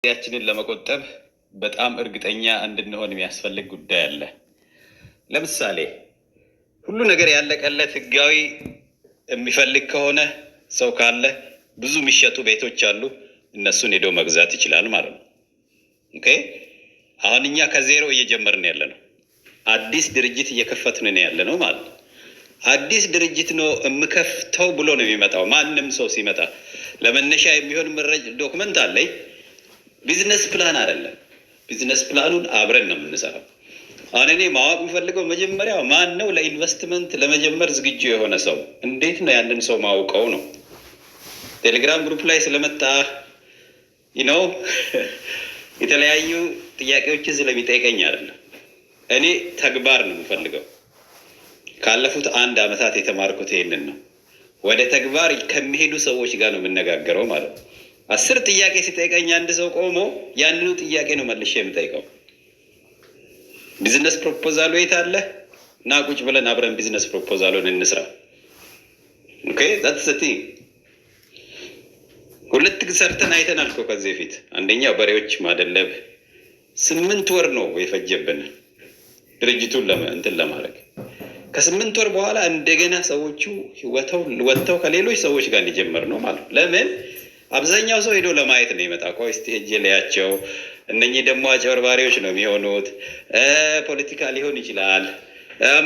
ጊዜያችንን ለመቆጠብ በጣም እርግጠኛ እንድንሆን የሚያስፈልግ ጉዳይ አለ። ለምሳሌ ሁሉ ነገር ያለቀለት ህጋዊ የሚፈልግ ከሆነ ሰው ካለ ብዙ የሚሸጡ ቤቶች አሉ፣ እነሱን ሄዶ መግዛት ይችላል ማለት ነው። ኦኬ፣ አሁን እኛ ከዜሮ እየጀመርን ያለ ነው። አዲስ ድርጅት እየከፈትን ያለ ነው ማለት ነው። አዲስ ድርጅት ነው የምከፍተው ብሎ ነው የሚመጣው። ማንም ሰው ሲመጣ ለመነሻ የሚሆን መረጃ ዶክመንት አለኝ። ቢዝነስ ፕላን አይደለም። ቢዝነስ ፕላኑን አብረን ነው የምንሰራው። አሁን እኔ ማወቅ የምፈልገው መጀመሪያ ማን ነው ለኢንቨስትመንት ለመጀመር ዝግጁ የሆነ ሰው፣ እንዴት ነው ያንን ሰው ማውቀው ነው። ቴሌግራም ግሩፕ ላይ ስለመጣ ነው የተለያዩ ጥያቄዎችን ስለሚጠይቀኝ አይደለም። እኔ ተግባር ነው የምፈልገው። ካለፉት 1 ዓመታት የተማርኩት ይሄንን ነው። ወደ ተግባር ከሚሄዱ ሰዎች ጋር ነው የምነጋገረው ማለት ነው። 10 ጥያቄ ሲጠይቀኝ አንድ ሰው ቆሞ ያንኑ ጥያቄ ነው መልሼ የምጠይቀው። ቢዝነስ ፕሮፖዛሉ የት አለ? እና ቁጭ ብለን አብረን ቢዝነስ ፕሮፖዛሉን እንስራ። ኦኬ that's the thing። ሁለት ሰርተን አይተናል እኮ ከዚህ በፊት። አንደኛው በሬዎች ማደለብ 8 ወር ነው የፈጀብን ድርጅቱን እንትን ለማድረግ። ከ8 ወር በኋላ እንደገና ሰዎቹ ወጥተው ከሌሎች ሰዎች ጋር እንጀምር ነው ማለት ነው። ለምን አብዛኛው ሰው ሄዶ ለማየት ነው ይመጣ። ቆይ እስቲ ሄጄ ለያቸው። እነኚህ ደግሞ አጭበርባሪዎች ነው የሚሆኑት። ፖለቲካ ሊሆን ይችላል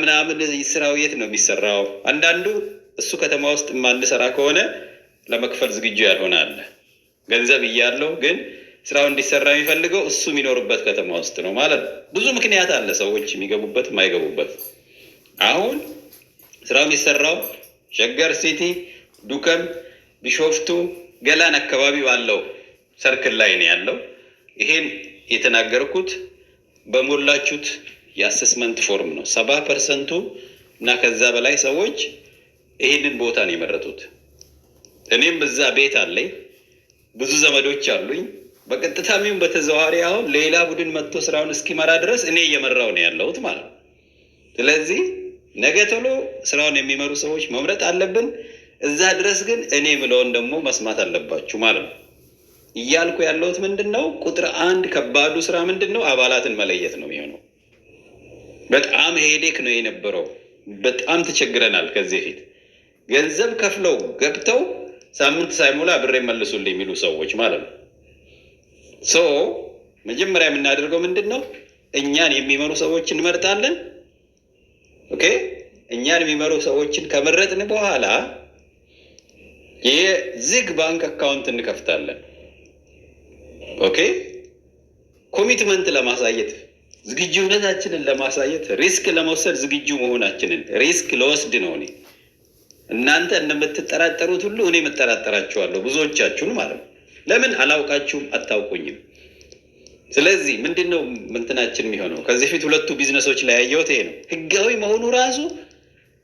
ምናምን። ስራው የት ነው የሚሰራው? አንዳንዱ እሱ ከተማ ውስጥ የማንሰራ ከሆነ ለመክፈል ዝግጁ ያልሆነ አለ። ገንዘብ እያለው ግን ስራው እንዲሰራ የሚፈልገው እሱ የሚኖርበት ከተማ ውስጥ ነው ማለት ነው። ብዙ ምክንያት አለ ሰዎች የሚገቡበት የማይገቡበት። አሁን ስራው የሚሰራው ሸገር ሲቲ፣ ዱከም፣ ቢሾፍቱ፣ ገላን አካባቢ ባለው ሰርክል ላይ ነው ያለው። ይሄን የተናገርኩት በሞላችሁት የአሰስመንት ፎርም ነው። 70% እና ከዛ በላይ ሰዎች ይሄንን ቦታ ነው የመረጡት። እኔም እዛ ቤት አለኝ፣ ብዙ ዘመዶች አሉኝ። በቀጥታም ይሁን በተዘዋዋሪ አሁን ሌላ ቡድን መጥቶ ስራውን እስኪመራ ድረስ እኔ እየመራው ነው ያለሁት ማለት ነው። ስለዚህ ነገ ቶሎ ስራውን የሚመሩ ሰዎች መምረጥ አለብን። እዛ ድረስ ግን እኔ ብለውን ደግሞ መስማት አለባችሁ ማለት ነው። እያልኩ ያለሁት ምንድነው? ቁጥር 1 ከባዱ ስራ ምንድነው? አባላትን መለየት ነው የሚሆነው። በጣም ሄዴክ ነው የነበረው። በጣም ተቸግረናል። ከዚህ በፊት ገንዘብ ከፍለው ገብተው ሳምንት ሳይሞላ ብር መልሱልኝ የሚሉ ሰዎች ማለት ነው። መጀመሪያ የምናደርገው ምንድነው? እኛን የሚመሩ ሰዎችን እንመርጣለን። ኦኬ፣ እኛን የሚመሩ ሰዎችን ከመረጥን በኋላ የዝግ ባንክ አካውንት እንከፍታለን። ኦኬ፣ ኮሚትመንት ለማሳየት ዝግጁነታችንን ለማሳየት ሪስክ ለመውሰድ ዝግጁ መሆናችንን። ሪስክ ለወስድ ነው። እኔ እናንተ እንደምትጠራጠሩት ሁሉ እኔ መጠራጠራችኋለሁ፣ ብዙዎቻችሁን ማለት ነው። ለምን አላውቃችሁም? አታውቁኝም። ስለዚህ ምንድነው እንትናችን የሚሆነው? ከዚህ ፊት 2 ቢዝነሶች ላይ ያየሁት ይሄ ነው። ህጋዊ መሆኑ ራሱ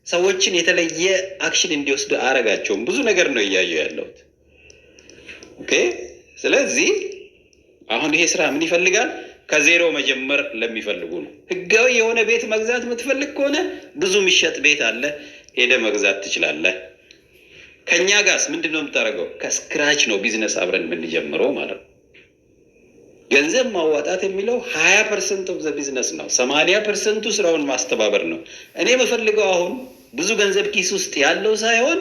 ሰዎችን የተለየ አክሽን እንዲወስዱ አረጋቸውም። ብዙ ነገር ነው እያየሁ ያለሁት። ኦኬ፣ ስለዚህ አሁን ይሄ ስራ ምን ይፈልጋል? ከዜሮ መጀመር ለሚፈልጉ ነው። ህጋዊ የሆነ ቤት መግዛት የምትፈልግ ከሆነ ብዙ የሚሸጥ ቤት አለ፣ ሄደ መግዛት ትችላለህ። ከኛ ጋርስ ምንድነው የምታደርገው? ከስክራች ነው ቢዝነስ አብረን የምንጀምረው ማለት ነው። ገንዘብ ማዋጣት የሚለው 20% ኦፍ ዘ ቢዝነስ ነው። 80% ስራውን ማስተባበር ነው። እኔ የምፈልገው አሁን ብዙ ገንዘብ ኪስ ውስጥ ያለው ሳይሆን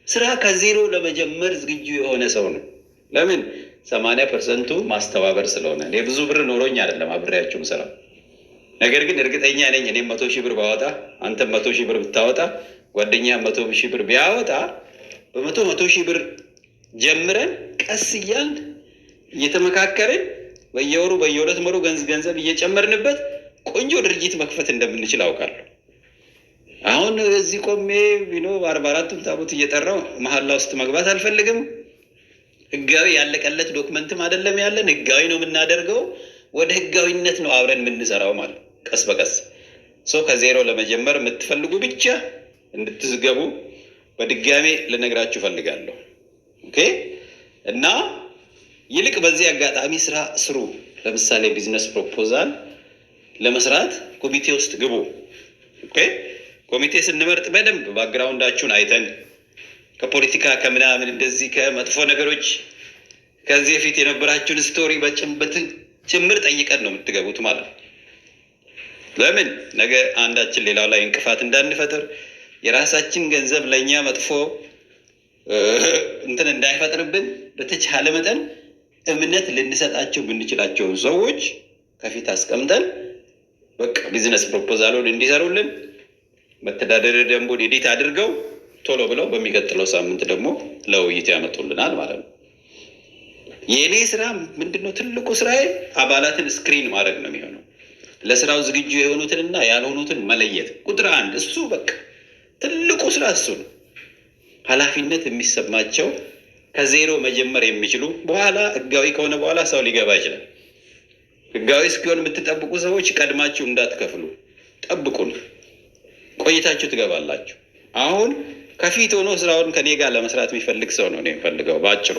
ስራ ከዜሮ ለመጀመር ዝግጁ የሆነ ሰው ነው። ለምን? 80% ማስተባበር ስለሆነ። እኔ ብዙ ብር ኖሮኝ አይደለም አብሬያችሁም ስራ። ነገር ግን እርግጠኛ ነኝ እኔም 100,000 ብር ባወጣ፣ አንተም 100,000 ብር ብታወጣ፣ ጓደኛ 100,000 ብር ቢያወጣ፣ በ100,000 ብር ጀምረን ቀስ እያልን እየተመካከርን በየወሩ በየ2 ወሩ ገንዘብ እየጨመርንበት ቆንጆ ድርጅት መክፈት እንደምንችል አውቃለሁ። አሁን እዚህ ቆሜ 44ቱን ታቦት እየጠራው መሐላ ውስጥ መግባት አልፈልግም። ህጋዊ ያለቀለት ዶክመንትም አይደለም ያለን፣ ህጋዊ ነው የምናደርገው። ወደ ህጋዊነት ነው አብረን የምንሰራው ማለት ቀስ በቀስ። ከዜሮ ለመጀመር የምትፈልጉ ብቻ እንድትዝገቡ በድጋሜ ልነግራችሁ ፈልጋለሁ። ኦኬ፣ እና ይልቅ በዚህ አጋጣሚ ስራ ስሩ። ለምሳሌ ቢዝነስ ፕሮፖዛል ለመስራት ኮሚቴ ውስጥ ግቡ። ኦኬ፣ ኮሚቴ ስንመርጥ በደንብ ባክግራውንዳችሁን አይተን ከፖለቲካ ከምናምን እንደዚህ ከመጥፎ ነገሮች ከዚህ በፊት የነበራችሁን ስቶሪ ጭምር ጠይቀን ነው የምትገቡት ማለት ነው። ለምን ነገ አንዳችን ሌላው ላይ እንቅፋት እንዳንፈጥር የራሳችን ገንዘብ ለእኛ መጥፎ እንትን እንዳይፈጥርብን በተቻለ መጠን እምነት ልንሰጣቸው ብንችላቸውን ሰዎች ከፊት አስቀምጠን በቃ ቢዝነስ ፕሮፖዛሉን እንዲሰሩልን መተዳደሪያ ደንቡን ኤዲት አድርገው ቶሎ ብለው በሚቀጥለው ሳምንት ደግሞ ለውይይት ያመጡልናል ማለት ነው። የኔ ስራ ምንድነው? ትልቁ ስራዬ አባላትን ስክሪን ማድረግ ነው የሚሆነው። ለስራው ዝግጁ የሆኑትንና ያልሆኑትን መለየት ቁጥር 1 እሱ በቃ ትልቁ ስራ እሱ ነው። ኃላፊነት የሚሰማቸው ከዜሮ መጀመር የሚችሉ በኋላ ህጋዊ ከሆነ በኋላ ሰው ሊገባ ይችላል። ህጋዊ እስኪሆን የምትጠብቁ ሰዎች ቀድማችሁ እንዳትከፍሉ ጠብቁን፣ ቆይታችሁ ትገባላችሁ። አሁን ከፊት ሆኖ ስራውን ከኔ ጋር ለመስራት የሚፈልግ ሰው ነው እኔ የምፈልገው ባጭሩ።